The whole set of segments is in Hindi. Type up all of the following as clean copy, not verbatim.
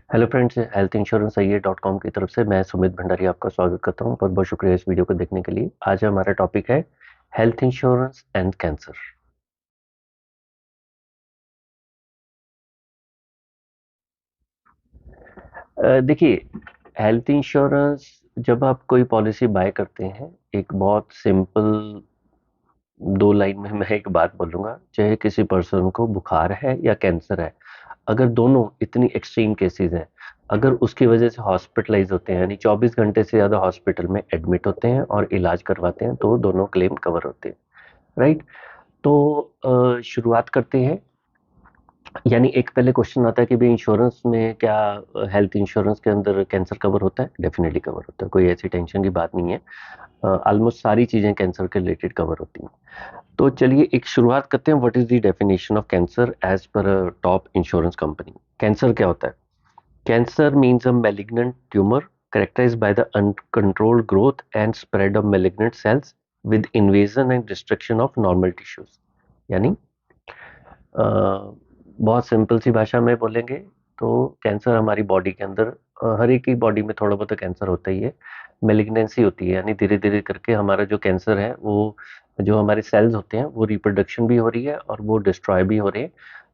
हेलो फ्रेंड्स, हेल्थ इंश्योरेंस आइए .com की तरफ से मैं सुमित भंडारी आपका स्वागत करता हूं। बहुत बहुत शुक्रिया इस वीडियो को देखने के लिए। आज हमारा टॉपिक है हेल्थ इंश्योरेंस एंड कैंसर। देखिए, हेल्थ इंश्योरेंस जब आप कोई पॉलिसी बाय करते हैं, एक बहुत सिंपल दो लाइन में मैं एक बात बोलूंगा। चाहे किसी पर्सन को बुखार है या कैंसर है, अगर दोनों इतनी एक्सट्रीम केसेस हैं, अगर उसकी वजह से हॉस्पिटलाइज होते हैं, यानी 24 घंटे से ज़्यादा हॉस्पिटल में एडमिट होते हैं और इलाज करवाते हैं, तो दोनों क्लेम कवर होते हैं। राइट। तो शुरुआत करते हैं। यानी एक पहले क्वेश्चन आता है कि भाई इंश्योरेंस में क्या, हेल्थ इंश्योरेंस के अंदर कैंसर कवर होता है? डेफिनेटली कवर होता है, कोई ऐसी टेंशन की बात नहीं है। ऑलमोस्ट सारी चीज़ें कैंसर के रिलेटेड कवर होती हैं। तो चलिए एक शुरुआत करते हैं। What is the definition of cancer as per top insurance company? Cancer क्या होता है? Cancer means a malignant tumour characterized by the uncontrolled growth and spread of malignant cells with invasion and destruction of normal tissues। यानी बहुत सिंपल सी भाषा में बोलेंगे तो कैंसर हमारी बॉडी के अंदर, हर एक की बॉडी में थोड़ा बहुत कैंसर होता ही है। मेलिग्नेंसी होती है, यानी धीरे धीरे करके हमारा जो कैंसर है वो, जो हमारे सेल्स होते हैं वो रिप्रोडक्शन भी हो रही है और वो डिस्ट्रॉय भी हो रहे हैं।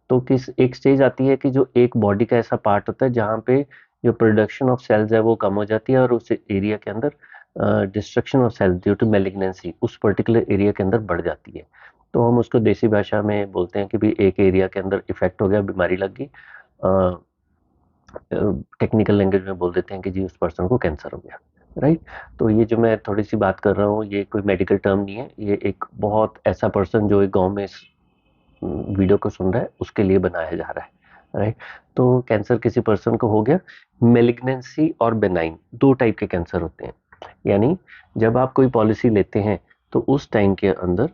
तो किस एक स्टेज आती है कि जो एक बॉडी का ऐसा पार्ट होता है जहाँ पे जो प्रोडक्शन ऑफ सेल्स है वो कम हो जाती है और उस एरिया के अंदर destruction of cells due to malignancy उस पर्टिकुलर एरिया के अंदर बढ़ जाती है। तो हम उसको देसी भाषा में बोलते हैं कि भी एक एरिया के अंदर इफेक्ट हो गया, बीमारी लग गई। टेक्निकल लैंग्वेज में बोल देते हैं कि जी उस पर्सन को कैंसर हो गया। राइट। तो ये जो मैं थोड़ी सी बात कर रहा हूँ, ये कोई मेडिकल टर्म नहीं है। ये एक बहुत ऐसा पर्सन जो एक गांव में इस वीडियो को सुन रहा है उसके लिए बनाया जा रहा है। राइट। तो कैंसर किसी पर्सन को हो गया। मेलिग्नेंसी और बेनाइन दो टाइप के कैंसर होते हैं। यानी जब आप कोई पॉलिसी लेते हैं तो उस टाइम के अंदर,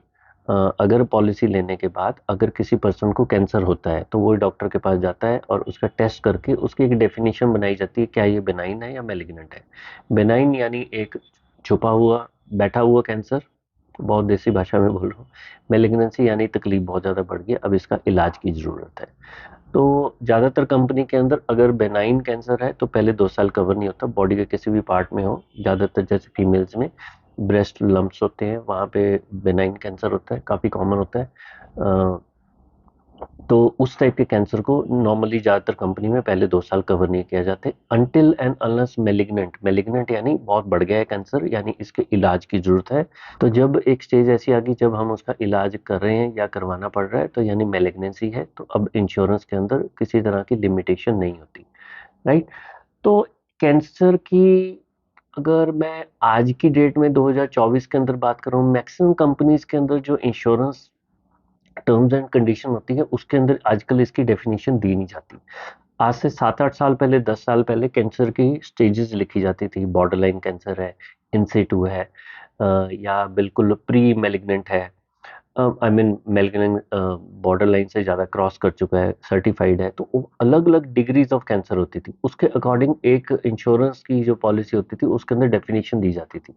अगर पॉलिसी लेने के बाद अगर किसी पर्सन को कैंसर होता है तो वो डॉक्टर के पास जाता है और उसका टेस्ट करके उसकी एक डेफिनेशन बनाई जाती है, क्या ये बेनाइन है या मेलिग्नेंट है। बेनाइन यानी एक छुपा हुआ बैठा हुआ कैंसर, बहुत देसी भाषा में बोल रहा हूँ। मेलिग्नेंसी यानी तकलीफ बहुत ज़्यादा बढ़ गई, अब इसका इलाज की ज़रूरत है। तो ज़्यादातर कंपनी के अंदर अगर बेनाइन कैंसर है तो पहले 2 साल कवर नहीं होता, बॉडी के किसी भी पार्ट में हो। ज़्यादातर जैसे फीमेल्स में ब्रेस्ट लम्प्स होते हैं, वहाँ पे बेनाइन कैंसर होता है, काफ़ी कॉमन होता है। तो उस टाइप के कैंसर को नॉर्मली ज़्यादातर कंपनी में पहले 2 साल कवर नहीं किया जाते, until and unless malignant. Malignant यानी बहुत बढ़ गया है कैंसर, यानी इसके इलाज की जरूरत है। तो जब एक स्टेज ऐसी आ गई जब हम उसका इलाज कर रहे हैं या करवाना पड़ रहा है, तो यानी मेलिग्नेंसी है, तो अब इंश्योरेंस के अंदर किसी तरह की लिमिटेशन नहीं होती। राइट। तो कैंसर की अगर मैं आज की डेट में 2024 के अंदर बात कर रहा हूँ, मैक्सिमम कंपनीज के अंदर जो इंश्योरेंस टर्म्स एंड कंडीशन होती है उसके अंदर आजकल इसकी डेफिनेशन दी नहीं जाती। आज से 7-8 साल पहले, 10 साल पहले कैंसर की स्टेजेस लिखी जाती थी। बॉर्डर लाइन कैंसर है, इन सिटू है, या बिल्कुल प्री मेलिग्नेंट है, I mean malignant border line से ज़्यादा क्रॉस कर चुका है, सर्टिफाइड है। तो अलग अलग डिग्रीज ऑफ कैंसर होती थी, उसके अकॉर्डिंग एक इंश्योरेंस की जो पॉलिसी होती थी उसके अंदर डेफिनेशन दी जाती थी।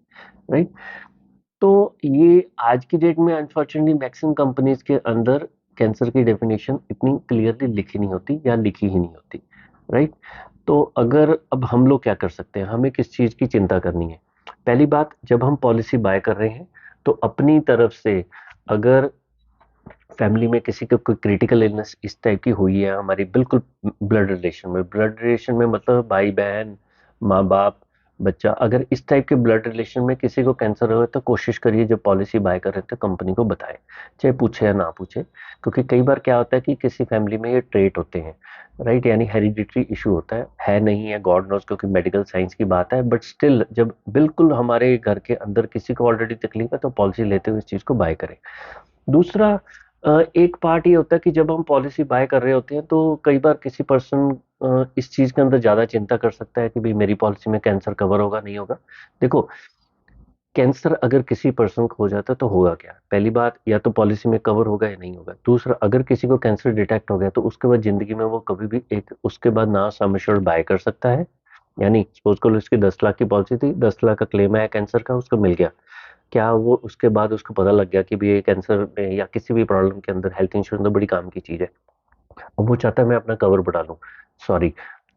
राइट। तो ये आज की डेट में अनफॉर्चुनेटली मैक्सिमम कंपनीज के अंदर कैंसर की डेफिनेशन इतनी क्लियरली लिखी नहीं होती या लिखी ही नहीं होती। राइट। तो अगर अब हम लोग क्या कर सकते हैं, हमें किस चीज़ की चिंता करनी है? पहली बात, जब हम पॉलिसी बाय कर रहे हैं तो अपनी तरफ से, अगर फैमिली में किसी को कोई क्रिटिकल इलनेस इस टाइप की हुई है, हमारी बिल्कुल ब्लड रिलेशन में मतलब भाई बहन, माँ बाप, बच्चा, अगर इस टाइप के ब्लड रिलेशन में किसी को कैंसर हो तो कोशिश करिए जब पॉलिसी बाय कर रहे थे कंपनी को बताएं, चाहे पूछे या ना पूछे। क्योंकि कई बार क्या होता है कि किसी फैमिली में ये ट्रेट होते हैं। राइट। यानी हेरिडिटरी इशू होता है नहीं है, गॉड नोज, क्योंकि मेडिकल साइंस की बात है, बट स्टिल जब बिल्कुल हमारे घर के अंदर किसी को ऑलरेडी तकलीफ है तो पॉलिसी लेते हुए इस चीज़ को बाय करें। दूसरा, एक पार्ट ये होता है कि जब हम पॉलिसी बाय कर रहे होते हैं तो कई बार किसी पर्सन इस चीज के अंदर ज्यादा चिंता कर सकता है कि भाई मेरी पॉलिसी में कैंसर कवर होगा नहीं होगा। देखो, कैंसर अगर किसी पर्सन को हो जाता है तो होगा क्या? पहली बात, या तो पॉलिसी में कवर होगा या नहीं होगा। दूसरा, अगर किसी को कैंसर डिटेक्ट हो गया तो उसके बाद जिंदगी में वो कभी भी एक उसके बाद ना सम एश्योर्ड बाय कर सकता है। यानी सपोज करो उसकी 10 लाख की पॉलिसी थी, 10 लाख का क्लेम आया कैंसर का, उसको मिल गया। क्या वो उसके बाद उसको पता लग गया कि भी ये कैंसर में या किसी भी प्रॉब्लम के अंदर हेल्थ इंश्योरेंस तो बड़ी काम की चीज है, और वो चाहता है मैं अपना कवर बढ़ा लूं? सॉरी,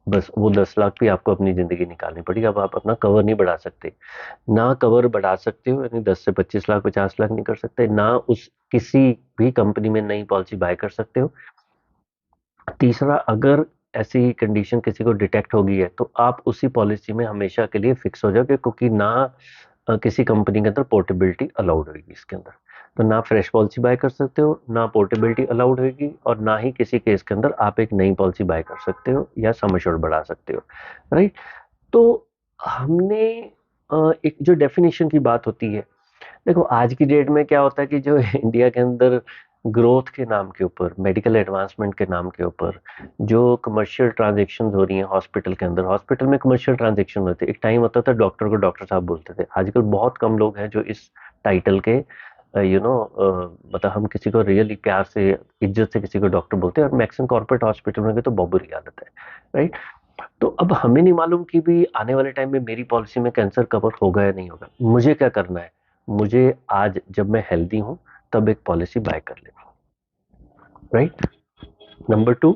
बस वो 10 लाख भी आपको अपनी जिंदगी निकालनी पड़ेगी। अब आप अपना कवर नहीं बढ़ा सकते, ना कवर बढ़ा सकते हो, यानी 10 से 25 लाख 50 लाख नहीं कर सकते, ना उस किसी भी कंपनी में नई पॉलिसी बाय कर सकते हो। तीसरा, अगर ऐसी कंडीशन किसी को डिटेक्ट हो गई है तो आप उसी पॉलिसी में हमेशा के लिए फिक्स हो जाओगे, क्योंकि ना किसी कंपनी के अंदर पोर्टेबिलिटी अलाउड होगी इसके अंदर। तो ना फ्रेश पॉलिसी बाय कर सकते हो, ना पोर्टेबिलिटी अलाउड होगी, और ना ही किसी केस के अंदर आप एक नई पॉलिसी बाय कर सकते हो या सम एश्योर्ड बढ़ा सकते हो। राइट। तो हमने एक जो डेफिनेशन की बात होती है, देखो आज की डेट में क्या होता है कि जो इंडिया के अंदर ग्रोथ के नाम के ऊपर, मेडिकल एडवांसमेंट के नाम के ऊपर जो कमर्शियल ट्रांजेक्शन हो रही हैं हॉस्पिटल के अंदर, हॉस्पिटल में कमर्शियल ट्रांजेक्शन होते, एक टाइम होता था डॉक्टर को डॉक्टर साहब बोलते थे, आजकल बहुत कम लोग हैं जो इस टाइटल के मतलब हम किसी को रियली प्यार से इज्जत से किसी को डॉक्टर बोलते हैं, और मैक्सिमम कॉर्पोरेट हॉस्पिटल में भी तो बहुत बुरी हालत है। राइट। तो अब हमें नहीं मालूम कि भी आने वाले टाइम में मेरी पॉलिसी में कैंसर कवर होगा या नहीं होगा। मुझे क्या करना है, मुझे आज जब मैं हेल्दी हूं तब एक पॉलिसी बाय कर लेना। राइट। नंबर टू,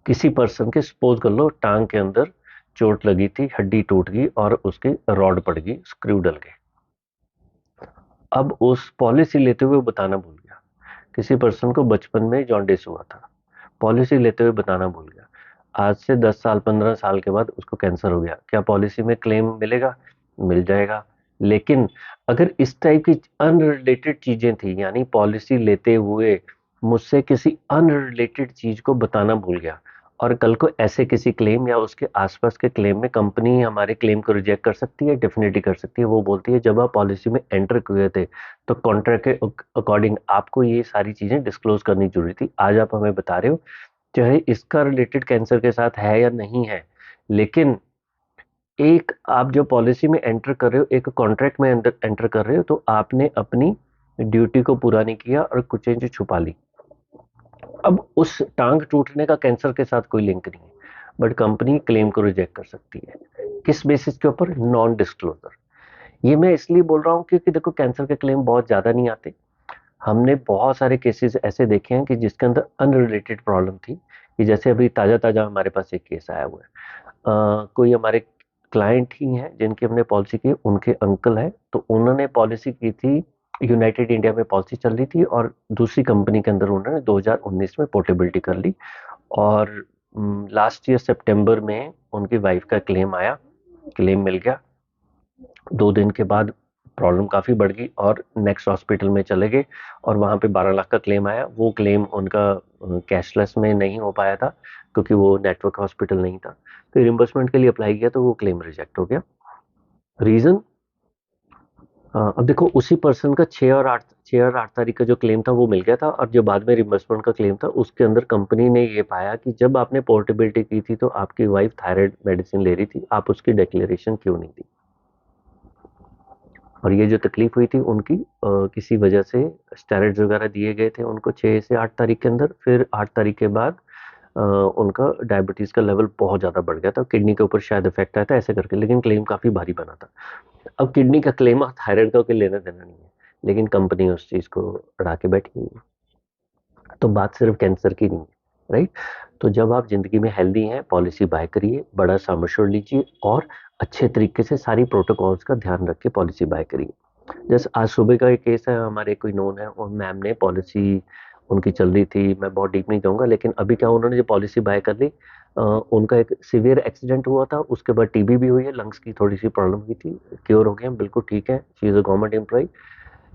किसी पर्सन के सपोज कर लो टांग के अंदर चोट लगी थी, हड्डी टूट गई और उसकी रॉड पड़ गई, स्क्रू डल गए। अब उस पॉलिसी लेते हुए बताना भूल गया, किसी पर्सन को बचपन में जॉन्डिस हुआ था, पॉलिसी लेते हुए बताना भूल गया, आज से 10 साल 15 साल के बाद उसको कैंसर हो गया, क्या पॉलिसी में क्लेम मिलेगा? मिल जाएगा। लेकिन अगर इस टाइप की अनरिलेटेड चीजें थी, यानी पॉलिसी लेते हुए मुझसे किसी अनरिलेटेड चीज को बताना भूल गया, और कल को ऐसे किसी क्लेम या उसके आसपास के क्लेम में कंपनी हमारे क्लेम को रिजेक्ट कर सकती है, डेफिनेटली कर सकती है। वो बोलती है जब आप पॉलिसी में एंटर हुए थे तो कॉन्ट्रैक्ट के अकॉर्डिंग आपको ये सारी चीजें डिस्क्लोज करनी जरूरी थी, आज आप हमें बता रहे हो, चाहे इसका रिलेटेड कैंसर के साथ है या नहीं है, लेकिन एक आप जो पॉलिसी में एंटर कर रहे हो, एक कॉन्ट्रैक्ट में एंटर कर रहे हो, तो आपने अपनी ड्यूटी को पूरा नहीं किया और कुछ चीजें छुपा ली। अब उस टांग टूटने का कैंसर के साथ कोई लिंक नहीं है, बट कंपनी क्लेम को रिजेक्ट कर सकती है। किस बेसिस के ऊपर? Non disclosure. ये मैं इसलिए बोल रहा हूँ क्योंकि देखो कैंसर के क्लेम बहुत ज्यादा नहीं आते। हमने बहुत सारे केसेस ऐसे देखे हैं कि जिसके अंदर अनरिलेटेड प्रॉब्लम थी, कि जैसे अभी ताजा ताजा हमारे पास एक केस आया हुआ है। कोई हमारे क्लाइंट ही हैं जिनकी हमने पॉलिसी की, उनके अंकल है, तो उन्होंने पॉलिसी की थी, यूनाइटेड इंडिया में पॉलिसी चल रही थी, और दूसरी कंपनी के अंदर उन्होंने 2019 में पोर्टेबिलिटी कर ली, और लास्ट ईयर सितंबर में उनकी वाइफ का क्लेम आया, क्लेम मिल गया। 2 दिन के बाद प्रॉब्लम काफ़ी बढ़ गई और नेक्स्ट हॉस्पिटल में चले गए, और वहाँ पे 12 लाख का क्लेम आया। वो क्लेम उनका कैशलेस में नहीं हो पाया था, क्योंकि वो नेटवर्क हॉस्पिटल नहीं था, तो रिम्बर्समेंट के लिए अप्लाई किया तो वो क्लेम रिजेक्ट हो गया। रीज़न, अब देखो उसी पर्सन का 6 और 8 तारीख का जो क्लेम था वो मिल गया था, और जो बाद में रिम्बर्समेंट का क्लेम था उसके अंदर कंपनी ने ये पाया कि जब आपने पोर्टेबिलिटी की थी तो आपकी वाइफ थायराइड मेडिसिन ले रही थी, आप उसकी डिक्लेरेशन क्यों नहीं दी? और ये जो तकलीफ हुई थी उनकी किसी वजह से स्टेरॉइड्स वगैरह दिए गए थे उनको 6 से 8 तारीख के अंदर, फिर 8 तारीख के बाद उनका डायबिटीज का लेवल बहुत ज़्यादा बढ़ गया था, किडनी के ऊपर शायद इफेक्ट आया था ऐसे करके, लेकिन क्लेम काफ़ी भारी बना था। अब किडनी का क्लेम और थायराइड का कोई लेना देना नहीं है, लेकिन कंपनी उस चीज़ को अड़ा के बैठी हुई है। तो बात सिर्फ कैंसर की नहीं है। राइट। तो जब आप जिंदगी में हेल्दी हैं, पॉलिसी बाय करिए, बड़ा सम एश्योर्ड लीजिए, और अच्छे तरीके से सारी प्रोटोकॉल्स का ध्यान रख के पॉलिसी बाय करिए। जैसे आज सुबह का एक केस है, हमारे कोई नोन है, और मैम ने पॉलिसी उनकी चल रही थी, मैं बहुत डीप नहीं जाऊंगा, लेकिन अभी क्या उन्होंने जो पॉलिसी बाय कर ली, उनका एक सीवियर एक्सीडेंट हुआ था, उसके बाद टीबी भी हुई है, लंग्स की थोड़ी सी प्रॉब्लम हुई थी, क्योर हो गए हैं, बिल्कुल ठीक है, she is a government employ.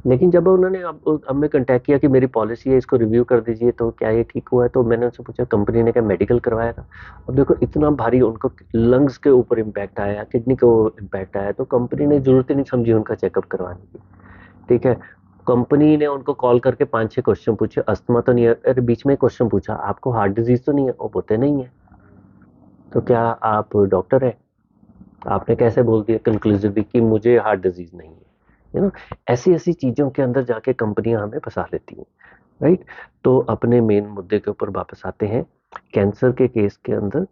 लेकिन जब उन्होंने अब हमें कांटेक्ट किया कि मेरी पॉलिसी है, इसको रिव्यू कर दीजिए, तो क्या ये ठीक हुआ है, तो मैंने उनसे पूछा कंपनी ने क्या मेडिकल करवाया था? अब देखो इतना भारी उनको लंग्स के ऊपर इम्पैक्ट आया, किडनी को इम्पैक्ट आया, तो कंपनी ने जरूरत ही नहीं समझी उनका चेकअप करवाने की। ठीक है। कंपनी ने उनको कॉल करके 5-6 क्वेश्चन पूछे, अस्थमा तो नहीं है, अरे बीच में क्वेश्चन पूछा आपको हार्ट डिजीज तो नहीं है, वो बोलते नहीं है, तो क्या आप डॉक्टर है? आपने कैसे बोल दिया कंक्लूसिवली कि मुझे हार्ट डिजीज नहीं है? यू नो, ऐसी ऐसी चीजों के अंदर जाके कंपनियां हमें फंसा लेती हैं। राइट। तो अपने मेन मुद्दे के ऊपर वापस आते हैं। कैंसर के केस के अंदर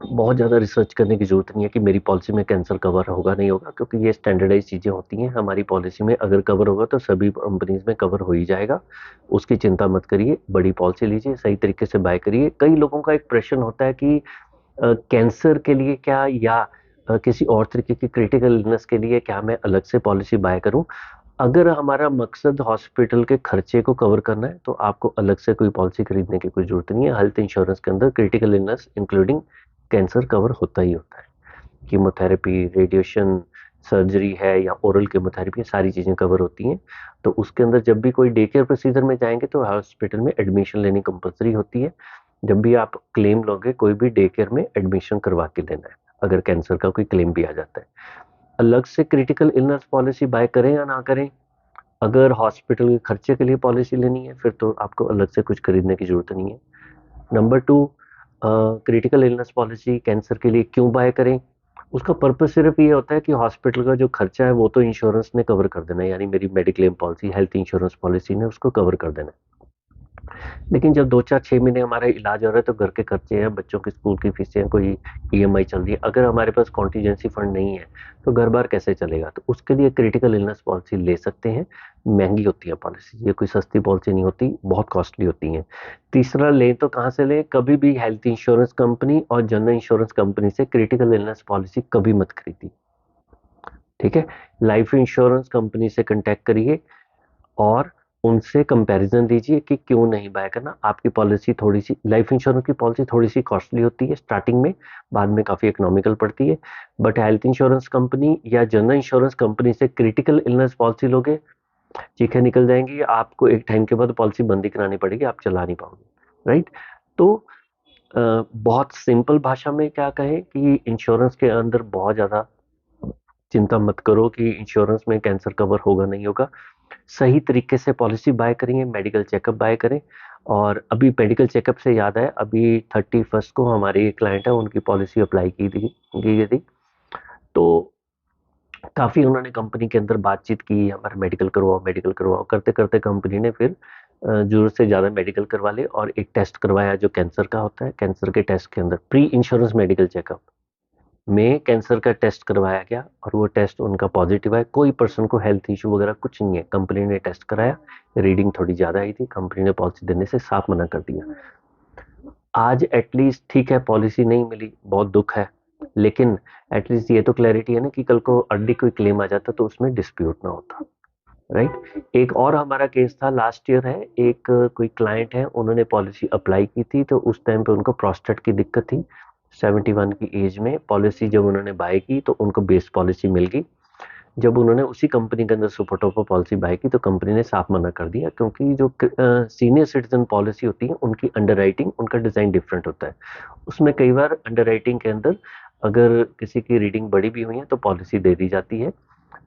बहुत ज़्यादा रिसर्च करने की जरूरत नहीं है कि मेरी पॉलिसी में कैंसर कवर होगा नहीं होगा, क्योंकि ये स्टैंडर्डाइज चीज़ें होती हैं। हमारी पॉलिसी में अगर कवर होगा तो सभी कंपनीज में कवर हो ही जाएगा, उसकी चिंता मत करिए। बड़ी पॉलिसी लीजिए, सही तरीके से बाय करिए। कई लोगों का एक प्रश्न होता है कि कैंसर के लिए क्या, या किसी और तरीके की क्रिटिकल इलनेस के लिए क्या मैं अलग से पॉलिसी बाय करूं? अगर हमारा मकसद हॉस्पिटल के खर्चे को कवर करना है तो आपको अलग से कोई पॉलिसी खरीदने की कोई जरूरत नहीं है। हेल्थ इंश्योरेंस के अंदर critical illness including cancer cover होता ही होता है। कीमोथेरेपी, रेडिएशन, सर्जरी है या ओरल कीमोथेरेपी, सारी चीज़ें कवर होती हैं। तो उसके अंदर जब भी कोई डे केयर प्रोसीजर में जाएंगे तो हॉस्पिटल में एडमिशन लेनी कंपलसरी होती है। जब भी आप क्लेम लोगे कोई भी डे केयर में एडमिशन करवा के लेना है, अगर कैंसर का कोई क्लेम भी आ जाता है। अलग से क्रिटिकल इलनेस पॉलिसी बाय करें या ना करें, अगर हॉस्पिटल के खर्चे के लिए पॉलिसी लेनी है फिर तो आपको अलग से कुछ खरीदने की जरूरत नहीं है। Number two, critical illness policy cancer के लिए क्यों बाय करें? उसका पर्पस सिर्फ ये होता है कि हॉस्पिटल का जो खर्चा है वो तो इंश्योरेंस ने कवर कर देना है, यानी मेरी mediclaim policy, health insurance policy ने उसको कवर कर देना है। लेकिन जब 2 4 6 महीने हमारा इलाज हो रहा है तो घर के खर्चे हैं, बच्चों की स्कूल की फीसें, कोई ईएमआई चल रही है, अगर हमारे पास कॉन्टीजेंसी फंड नहीं है तो घर बार कैसे चलेगा? तो उसके लिए क्रिटिकल इलनेस पॉलिसी ले सकते हैं। महंगी होती है पॉलिसी, ये कोई सस्ती पॉलिसी नहीं होती, बहुत कॉस्टली होती है। तीसरा, लें तो कहाँ से लें? कभी भी हेल्थ इंश्योरेंस कंपनी और जनरल इंश्योरेंस कंपनी से क्रिटिकल इलनेस पॉलिसी कभी मत खरीदी, ठीक है? लाइफ इंश्योरेंस कंपनी से कांटेक्ट करिए और उनसे कंपैरिजन दीजिए कि क्यों नहीं बाय करना। आपकी पॉलिसी थोड़ी सी, लाइफ इंश्योरेंस की पॉलिसी थोड़ी सी कॉस्टली होती है स्टार्टिंग में, बाद में काफ़ी इकोनॉमिकल पड़ती है। बट हेल्थ इंश्योरेंस कंपनी या जनरल इंश्योरेंस कंपनी से क्रिटिकल इलनेस पॉलिसी लोगे, चीखें निकल जाएंगी, आपको एक टाइम के बाद पॉलिसी बंद ही करानी पड़ेगी, आप चला नहीं पाओगे, राइट? तो बहुत सिंपल भाषा में क्या कहें कि इंश्योरेंस के अंदर बहुत ज़्यादा चिंता मत करो कि इंश्योरेंस में कैंसर कवर होगा नहीं होगा। सही तरीके से पॉलिसी बाय करेंगे, मेडिकल चेकअप बाय करें। और अभी मेडिकल चेकअप से याद है, अभी 31 को हमारे एक क्लाइंट है, उनकी पॉलिसी अप्लाई की गई थी। तो काफ़ी उन्होंने कंपनी के अंदर बातचीत की, हमारा मेडिकल करवाओ, करते करते कंपनी ने फिर जरूरत से ज़्यादा मेडिकल करवा ले और एक टेस्ट करवाया जो कैंसर का होता है। कैंसर के टेस्ट के अंदर प्री इंश्योरेंस मेडिकल चेकअप में कैंसर का टेस्ट करवाया गया और वो टेस्ट उनका पॉजिटिव है। कोई पर्सन को हेल्थ इशू वगैरह कुछ नहीं है। कंपनी ने टेस्ट कराया, रीडिंग थोड़ी ज़्यादा आई थी, कंपनी ने पॉलिसी देने से साफ मना कर दिया। आज एटलीस्ट ठीक है, पॉलिसी नहीं मिली, बहुत दुख है, लेकिन एटलीस्ट ये तो क्लैरिटी है ना कि कल को अर्ली कोई क्लेम आ जाता तो उसमें डिस्प्यूट ना होता, राइट? एक और हमारा केस था लास्ट ईयर है, एक कोई क्लाइंट है, उन्होंने पॉलिसी अप्लाई की थी तो उस टाइम पे उनको प्रोस्टेट की दिक्कत थी। 71 की एज में पॉलिसी जब उन्होंने बाय की तो उनको बेस पॉलिसी मिल गई। जब उन्होंने उसी कंपनी के अंदर सुपर टॉपर पॉलिसी बाय की तो कंपनी ने साफ मना कर दिया, क्योंकि जो सीनियर सिटीजन पॉलिसी होती है उनकी अंडरराइटिंग, उनका डिज़ाइन डिफरेंट होता है। उसमें कई बार अंडरराइटिंग के अंदर अगर किसी की रीडिंग बड़ी भी हुई है तो पॉलिसी दे दी जाती है,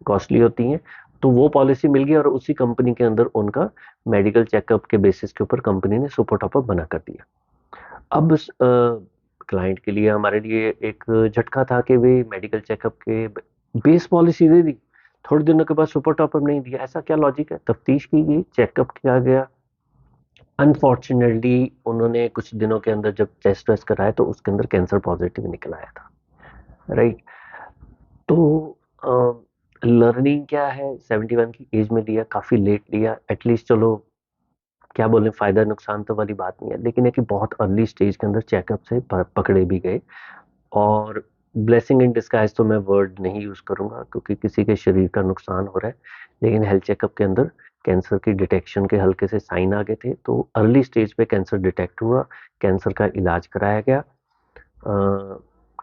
कॉस्टली होती है। तो वो पॉलिसी मिल गई और उसी कंपनी के अंदर उनका मेडिकल चेकअप के बेसिस के ऊपर कंपनी ने सुपर टॉपर बना कर दिया। अब क्लाइंट के लिए, हमारे लिए एक झटका था कि वे मेडिकल चेकअप के बेस पॉलिसी दे दी, थोड़े दिनों के बाद सुपर टॉपर नहीं दिया। ऐसा क्या लॉजिक है? तफ्तीश की गई, चेकअप किया गया, अनफॉर्चुनेटली उन्होंने कुछ दिनों के अंदर जब टेस्ट वेस्ट कराया तो उसके अंदर कैंसर पॉजिटिव निकल आया था, राइट? तो लर्निंग क्या है, 71 की एज में लिया, काफ़ी लेट लिया, एटलीस्ट चलो क्या बोलें, फ़ायदा नुकसान तो वाली बात नहीं है, लेकिन है कि बहुत अर्ली स्टेज के अंदर चेकअप से पकड़े भी गए। और ब्लेसिंग इन डिस्गाइज तो मैं वर्ड नहीं यूज़ करूँगा क्योंकि किसी के शरीर का नुकसान हो रहा है, लेकिन हेल्थ चेकअप के अंदर कैंसर की डिटेक्शन के हल्के से साइन आ गए थे, तो अर्ली स्टेज पे कैंसर डिटेक्ट हुआ, कैंसर का इलाज कराया गया।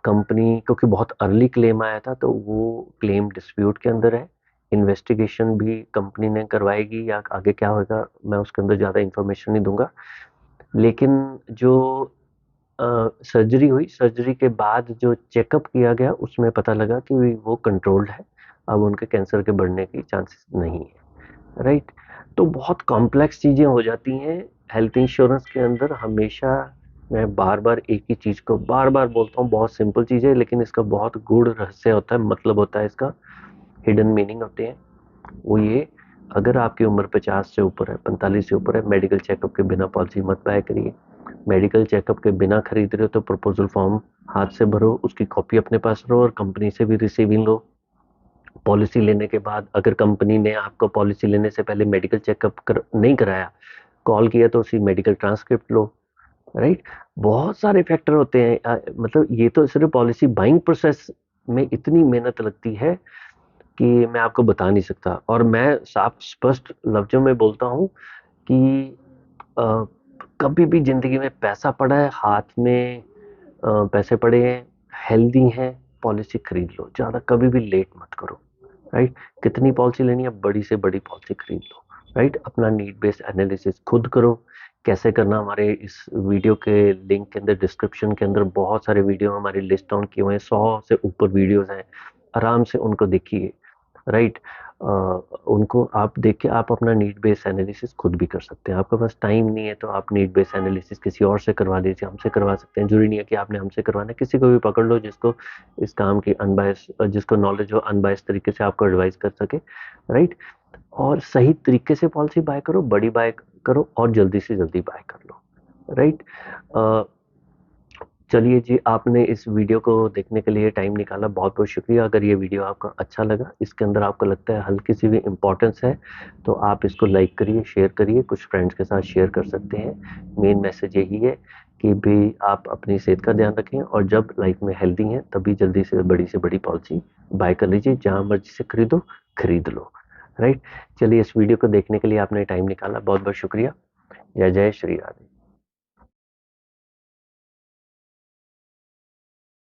कंपनी, क्योंकि बहुत अर्ली क्लेम आया था तो वो क्लेम डिस्प्यूट के अंदर है। इन्वेस्टिगेशन भी कंपनी ने करवाएगी या आगे क्या होगा मैं उसके अंदर ज़्यादा इंफॉर्मेशन नहीं दूंगा। लेकिन जो सर्जरी हुई, सर्जरी के बाद जो चेकअप किया गया उसमें पता लगा कि वो कंट्रोल्ड है, अब उनके कैंसर के बढ़ने की चांसेस नहीं है, राइट? तो बहुत कॉम्प्लेक्स चीज़ें हो जाती हैं हेल्थ इंश्योरेंस के अंदर। हमेशा मैं बार बार एक ही चीज़ को बार बार बोलता हूँ, बहुत सिंपल चीज़ है लेकिन इसका बहुत गूढ़ रहस्य होता है, मतलब होता है इसका, हिडन मीनिंग होते हैं। वो ये, अगर आपकी उम्र 50 से ऊपर है, 45 से ऊपर है, मेडिकल चेकअप के बिना पॉलिसी मत बाय करिए। मेडिकल चेकअप के बिना खरीद रहे हो तो प्रपोजल फॉर्म हाथ से भरो, उसकी कॉपी अपने पास रहो और कंपनी से भी रिसीविंग लो। पॉलिसी लेने के बाद अगर कंपनी ने आपको पॉलिसी लेने से पहले मेडिकल चेकअप नहीं कराया, कॉल किया, तो उसी मेडिकल ट्रांसक्रिप्ट लो, राइट? बहुत सारे फैक्टर होते हैं, मतलब ये तो सिर्फ पॉलिसी बाइंग प्रोसेस में इतनी मेहनत लगती है कि मैं आपको बता नहीं सकता। और मैं साफ स्पष्ट लफ्जों में बोलता हूँ कि अ, कभी भी जिंदगी में पैसा पड़ा है हाथ में, पैसे पड़े हैं, हेल्दी हैं, पॉलिसी खरीद लो, ज्यादा कभी भी लेट मत करो। राइट? कितनी पॉलिसी लेनी है, बड़ी से बड़ी पॉलिसी खरीद लो। राइट? अपना नीड बेस्ड एनालिसिस खुद करो। कैसे करना, हमारे इस वीडियो के लिंक के अंदर, डिस्क्रिप्शन के अंदर बहुत सारे वीडियो हमारे लिस्ट डाउन किए हुए हैं, 100 से ऊपर वीडियोस हैं। आराम से उनको देखिए। राइट? उनको आप देख के आप अपना नीड बेस्ड एनालिसिस खुद भी कर सकते हैं। आपके पास टाइम नहीं है तो आप नीड बेस्ड एनालिसिस किसी और से करवा लीजिए, हमसे करवा सकते हैं। जरूरी नहीं है कि आपने हमसे करवाना है, किसी को भी पकड़ लो जिसको इस काम की अनबायस, जिसको नॉलेज हो, अनबायस तरीके से आपको एडवाइस कर सके। राइट? और सही तरीके से पॉलिसी बाय करो, बड़ी बाय करो और जल्दी से जल्दी बाय कर लो। राइट? चलिए जी, आपने इस वीडियो को देखने के लिए टाइम निकाला, बहुत बहुत शुक्रिया। अगर ये वीडियो आपको अच्छा लगा, इसके अंदर आपको लगता है हल्की सी भी इम्पोर्टेंस है, तो आप इसको लाइक करिए, शेयर करिए, कुछ फ्रेंड्स के साथ शेयर कर सकते हैं। मेन मैसेज यही है कि भी आप अपनी सेहत का ध्यान रखें, और जब लाइफ में हेल्दी हैं तभी जल्दी से बड़ी पॉलिसी बाय कर लीजिए, जहाँ मर्जी से खरीदो, खरीद लो। राइट? चलिए, इस वीडियो को देखने के लिए आपने टाइम निकाला, बहुत बहुत शुक्रिया। जय जय श्री राधे।